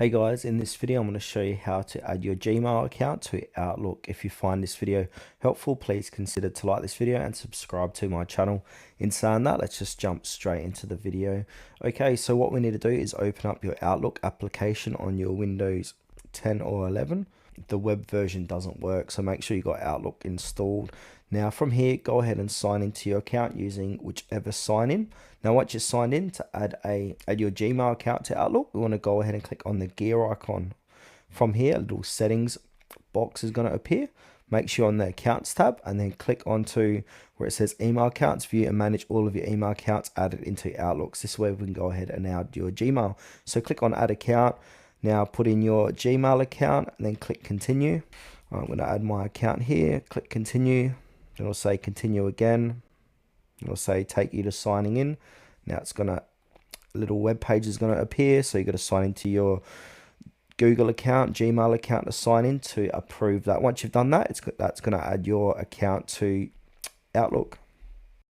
Hey guys, in this video I'm going to show you how to add your Gmail account to Outlook. If you find this video helpful, please consider to like this video and subscribe to my channel. In saying that, let's just jump straight into the video. Okay, so what we need to do is open up your Outlook application on your Windows 10 or 11. The web version doesn't work, so make sure you got Outlook installed. Now from here, go ahead and sign into your account using whichever sign in. Now once you're signed in, to add your Gmail account to Outlook, we want to go ahead and click on the gear icon. From here, a little settings box is going to appear. Make sure on the accounts tab and then click onto where it says email accounts, view and manage all of your email accounts added into Outlook. This way we can go ahead and add your Gmail. So click on add account. Now put in your Gmail account and then click continue. I'm going to add my account here, click continue. Then it'll say continue again. It'll say take you to signing in. Now it's gonna, a little web page is gonna appear. So you got to sign into your Google account, Gmail account to sign in to approve that. Once you've done that, that's gonna add your account to Outlook.